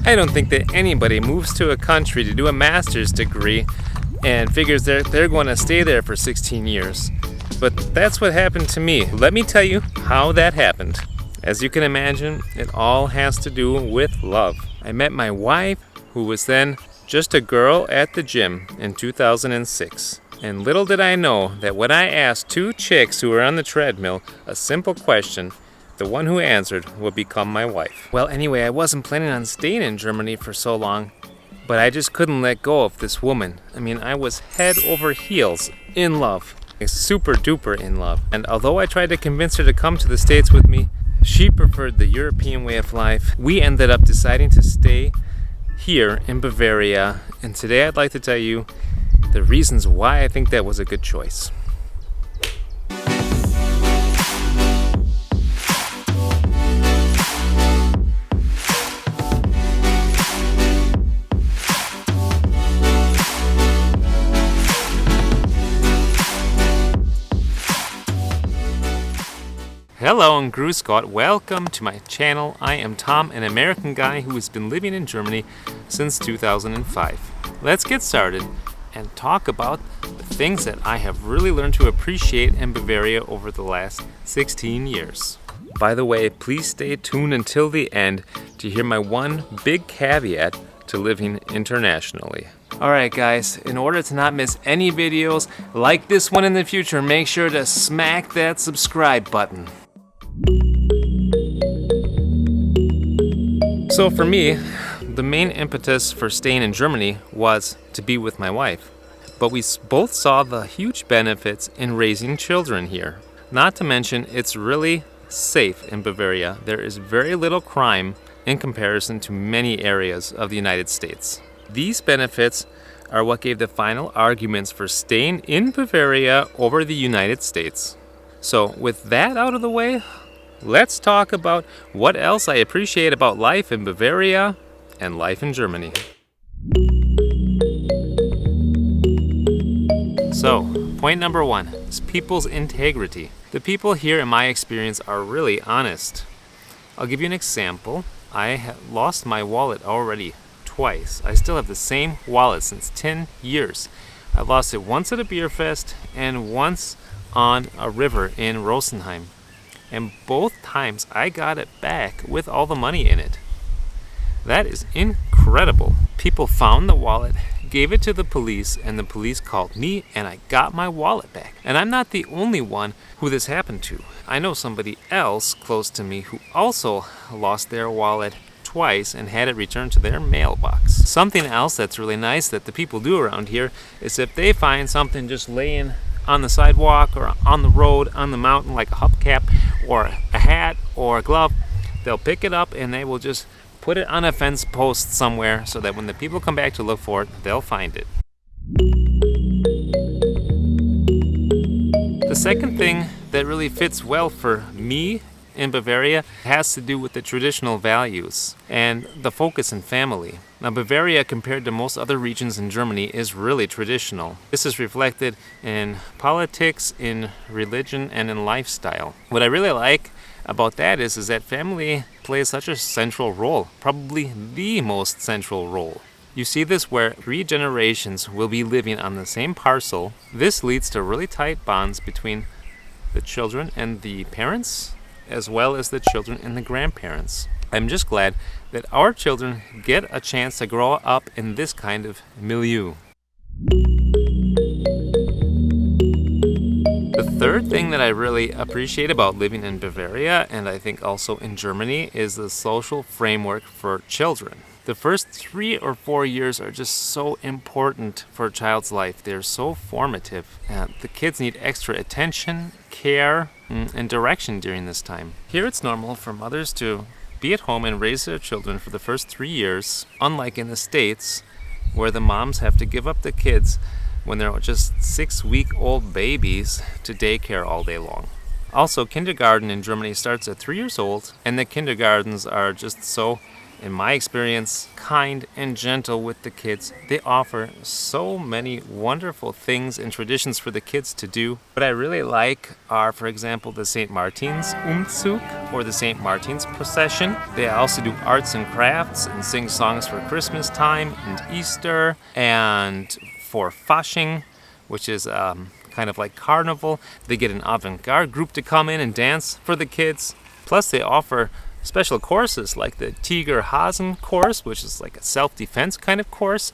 I don't think that anybody moves to a country to do a master's degree and figures they're going to stay there for 16 years. But that's what happened to me. Let me tell you how that happened. As you can imagine, it all has to do with love. I met my wife, who was then just a girl at the gym, in 2006. And little did I know that when I asked two chicks who were on the treadmill a simple question, the one who answered would become my wife. Well, anyway, I wasn't planning on staying in Germany for so long, but I just couldn't let go of this woman. I mean, I was head over heels in love, super duper in love. And although I tried to convince her to come to the States with me, she preferred the European way of life. We ended up deciding to stay here in Bavaria, and today I'd like to tell you the reasons why I think that was a good choice. Hello and grüß Gott, welcome to my channel. I am Tom, an American guy who has been living in Germany since 2005. Let's get started and talk about the things that I have really learned to appreciate in Bavaria over the last 16 years. By the way, please stay tuned until the end to hear my one big caveat to living internationally. Alright guys, in order to not miss any videos like this one in the future, make sure to smack that subscribe button. So for me, the main impetus for staying in Germany was to be with my wife. But we both saw the huge benefits in raising children here. Not to mention, it's really safe in Bavaria. There is very little crime in comparison to many areas of the United States. These benefits are what gave the final arguments for staying in Bavaria over the United States. So with that out of the way, let's talk about what else I appreciate about life in Bavaria and life in Germany. So, point number one is people's integrity. The people here, in my experience, are really honest. I'll give you an example. I have lost my wallet already twice. I still have the same wallet since 10 years. I lost it once at a beer fest and once on a river in Rosenheim. And both times I got it back with all the money in it. That is incredible. People found the wallet, gave it to the police, and the police called me and I got my wallet back. And I'm not the only one who this happened to. I know somebody else close to me who also lost their wallet twice and had it returned to their mailbox. Something else that's really nice that the people do around here is if they find something just laying on the sidewalk or on the road, on the mountain, like a hubcap or a hat or a glove, they'll pick it up and they will just put it on a fence post somewhere so that when the people come back to look for it, they'll find it. The second thing that really fits well for me in Bavaria has to do with the traditional values and the focus in family. Now, Bavaria, compared to most other regions in Germany, is really traditional. This is reflected in politics, in religion, and in lifestyle. What I really like about that is that family plays such a central role, probably the most central role. You see this where 3 generations will be living on the same parcel. This leads to really tight bonds between the children and the parents, as well as the children and the grandparents. I'm just glad that our children get a chance to grow up in this kind of milieu. The third thing that I really appreciate about living in Bavaria, and I think also in Germany, is the social framework for children. The first 3 or 4 years are just so important for a child's life. They're so formative. The kids need extra attention, care, and direction during this time. Here it's normal for mothers to be at home and raise their children for the first 3 years, unlike in the States, where the moms have to give up the kids when they're just 6-week-old babies to daycare all day long. Also, kindergarten in Germany starts at 3 years old, and the kindergartens are just so in my experience, kind and gentle with the kids. They offer so many wonderful things and traditions for the kids to do. What I really like are, for example, the St. Martin's Umzug or the St. Martin's procession. They also do arts and crafts and sing songs for Christmas time and Easter and for Fasching, which is kind of like carnival. They get an avant-garde group to come in and dance for the kids. Plus they offer special courses like the Tiger-Hasen course, which is like a self-defense kind of course.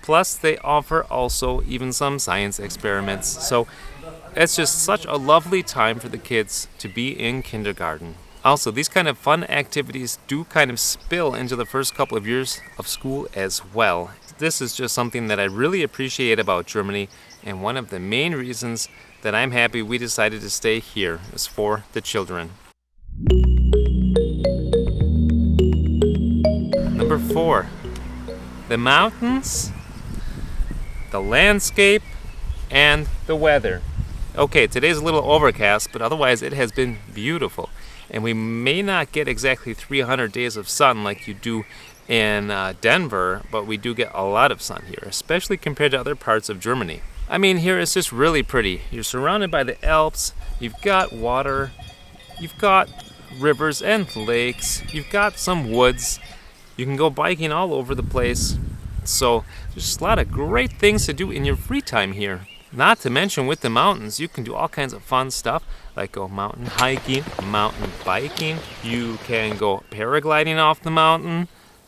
Plus they offer also even some science experiments. So it's just such a lovely time for the kids to be in kindergarten. Also, these kind of fun activities do kind of spill into the first couple of years of school as well. This is just something that I really appreciate about Germany, and one of the main reasons that I'm happy we decided to stay here is for the children. Number 4, the mountains, the landscape, and the weather. Okay, today's a little overcast, but otherwise it has been beautiful. And we may not get exactly 300 days of sun like you do in Denver, but we do get a lot of sun here, especially compared to other parts of Germany. I mean, here it's just really pretty. You're surrounded by the Alps, you've got water, you've got rivers and lakes, you've got some woods. You can go biking all over the place. So there's just a lot of great things to do in your free time here. Not to mention with the mountains, you can do all kinds of fun stuff like go mountain hiking, mountain biking. You can go paragliding off the mountain.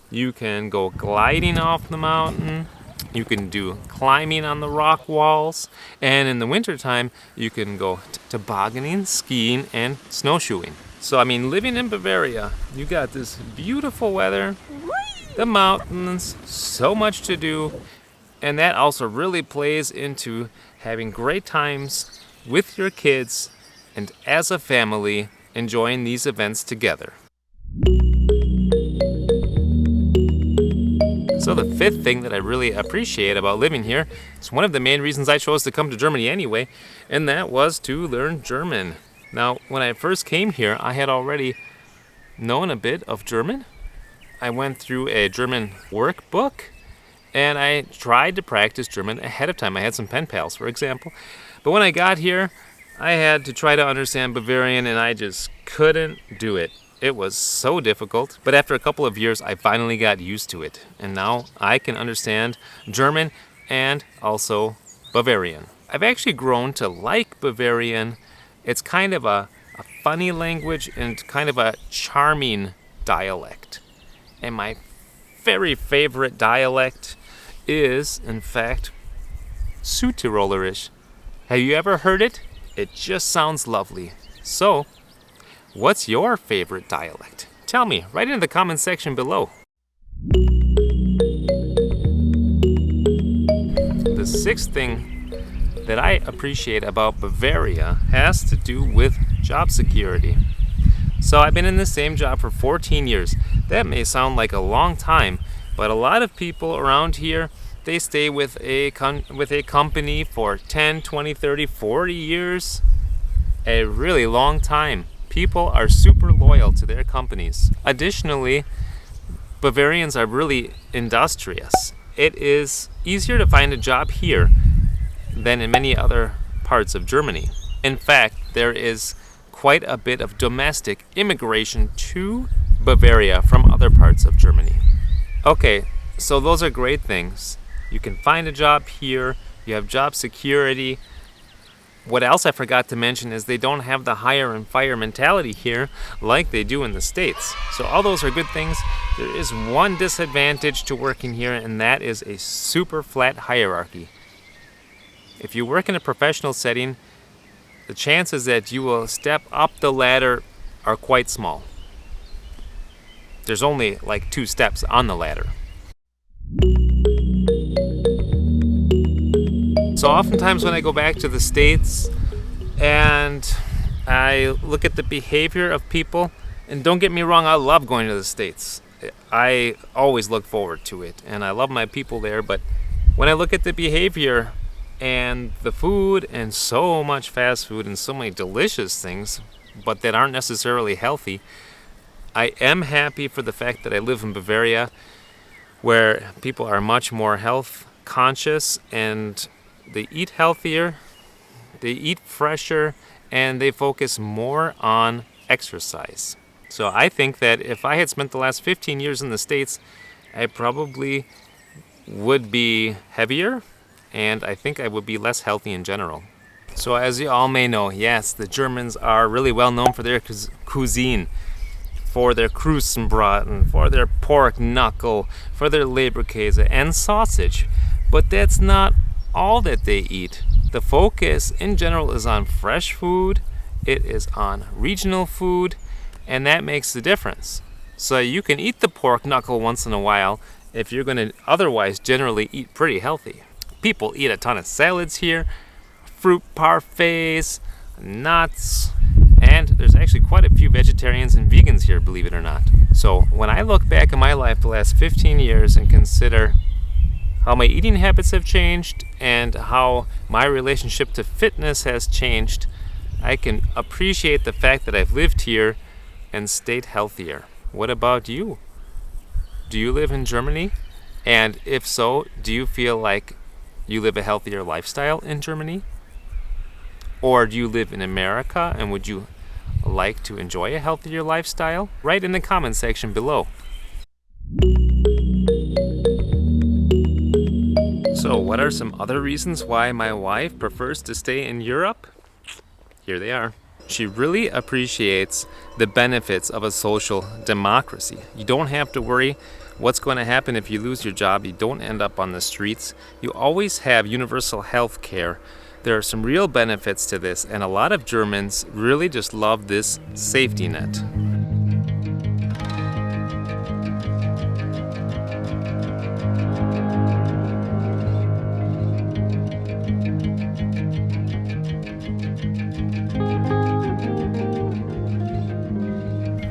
You can go gliding off the mountain. You can do climbing on the rock walls. And in the wintertime, you can go tobogganing, skiing, and snowshoeing. So, I mean, living in Bavaria, you got this beautiful weather, the mountains, so much to do, and that also really plays into having great times with your kids and as a family enjoying these events together. So the 5th thing that I really appreciate about living here is one of the main reasons I chose to come to Germany anyway, and that was to learn German. Now, when I first came here, I had already known a bit of German. I went through a German workbook, and I tried to practice German ahead of time. I had some pen pals, for example. But when I got here, I had to try to understand Bavarian, and I just couldn't do it. It was so difficult. But after a couple of years, I finally got used to it. And now I can understand German and also Bavarian. I've actually grown to like Bavarian. It's kind of a funny language and kind of a charming dialect. And my very favorite dialect is, in fact, Südtirolerisch. Have you ever heard it? It just sounds lovely. So, what's your favorite dialect? Tell me, write in the comment section below. The 6th thing that I appreciate about Bavaria has to do with job security. So I've been in the same job for 14 years. That may sound like a long time, but a lot of people around here, they stay with a company for 10, 20, 30, 40 years. A really long time. People are super loyal to their companies. Additionally, Bavarians are really industrious. It is easier to find a job here than in many other parts of Germany. In fact, there is quite a bit of domestic immigration to Bavaria from other parts of Germany. Okay, so those are great things. You can find a job here, you have job security. What else I forgot to mention is they don't have the hire and fire mentality here like they do in the States. So all those are good things. There is one disadvantage to working here, and that is a super flat hierarchy. If you work in a professional setting, the chances that you will step up the ladder are quite small. There's only like 2 steps on the ladder. So oftentimes when I go back to the States and I look at the behavior of people, and don't get me wrong, I love going to the States. I always look forward to it, and I love my people there, but when I look at the behavior and the food and so much fast food and so many delicious things, but that aren't necessarily healthy, I am happy for the fact that I live in Bavaria, where people are much more health conscious and they eat healthier, they eat fresher, and they focus more on exercise. So I think that if I had spent the last 15 years in the States, I probably would be heavier, and I think I would be less healthy in general. So as you all may know, yes, the Germans are really well known for their cuisine, for their Krustenbraten, for their pork knuckle, for their Leberkäse and sausage. But that's not all that they eat. The focus in general is on fresh food, it is on regional food, and that makes the difference. So you can eat the pork knuckle once in a while if you're going to otherwise generally eat pretty healthy. People eat a ton of salads here, fruit parfaits, nuts, and there's actually quite a few vegetarians and vegans here, believe it or not. So when I look back in my life the last 15 years and consider how my eating habits have changed and how my relationship to fitness has changed, I can appreciate the fact that I've lived here and stayed healthier. What about you? Do you live in Germany? And if so, do you feel like you live a healthier lifestyle in Germany? Or do you live in America and would you like to enjoy a healthier lifestyle? Write in the comment section below. So what are some other reasons why my wife prefers to stay in Europe? Here they are. She really appreciates the benefits of a social democracy. You don't have to worry what's going to happen if you lose your job. You don't end up on the streets. You always have universal health care. There are some real benefits to this, and a lot of Germans really just love this safety net.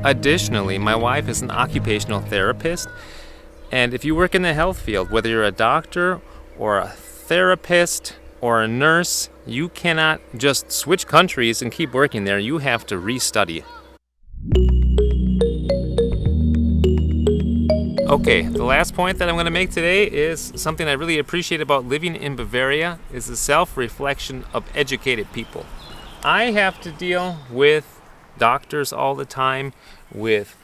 Additionally, my wife is an occupational therapist, and if you work in the health field, whether you're a doctor or a therapist or a nurse, you cannot just switch countries and keep working there. You have to restudy. Okay, the last point that I'm going to make today is something I really appreciate about living in Bavaria is the self-reflection of educated people. I have to deal with doctors all the time, with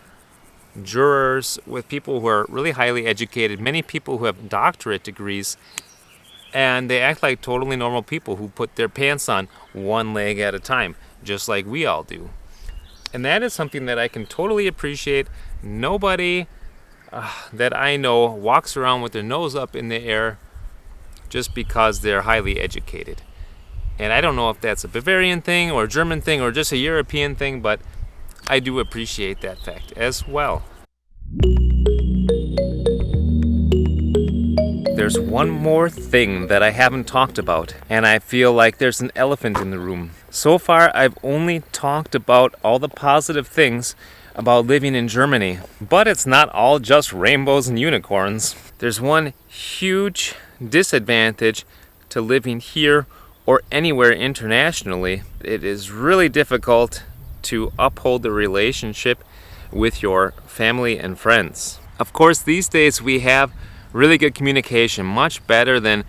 jurors, with people who are really highly educated, many people who have doctorate degrees, and they act like totally normal people who put their pants on one leg at a time, just like we all do. And that is something that I can totally appreciate. Nobody that I know walks around with their nose up in the air just because they're highly educated. And I don't know if that's a Bavarian thing or a German thing or just a European thing, but I do appreciate that fact as well. There's one more thing that I haven't talked about, and I feel like there's an elephant in the room. So far, I've only talked about all the positive things about living in Germany, but it's not all just rainbows and unicorns. There's one huge disadvantage to living here or anywhere internationally. It is really difficult to uphold the relationship with your family and friends. Of course, these days we have really good communication, much better than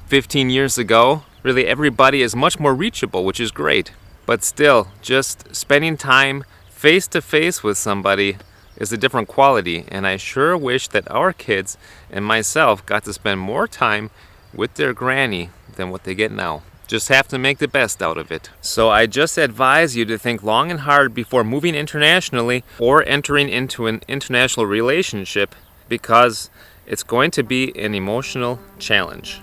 15 years ago. Really, everybody is much more reachable, which is great. But still, just spending time face to face with somebody is a different quality, and I sure wish that our kids and myself got to spend more time with their granny than what they get now. Just have to make the best out of it. So I just advise you to think long and hard before moving internationally or entering into an international relationship, because it's going to be an emotional challenge.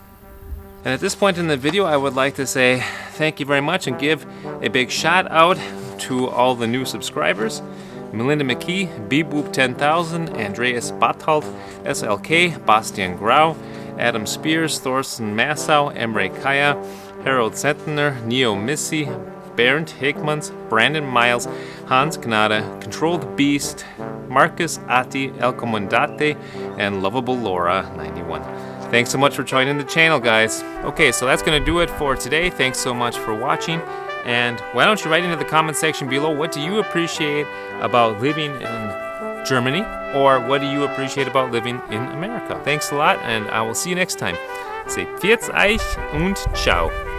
And at this point in the video, I would like to say thank you very much and give a big shout out to all the new subscribers. Melinda McKee, B-Boop 10,000, Andreas Barthold, SLK, Bastian Grau, Adam Spears, Thorsten Massau, Emre Kaya, Harold Sentner, Neo Missy, Bernd Hickmans, Brandon Miles, Hans Gnade, Controlled Beast, Marcus Atti, El Comandante, and Lovable Laura 91. Thanks so much for joining the channel, guys. Okay, so that's going to do it for today. Thanks so much for watching. And why don't you write into the comment section below, what do you appreciate about living in Germany? Or what do you appreciate about living in America? Thanks a lot, and I will see you next time. Say Pfiat euch und ciao.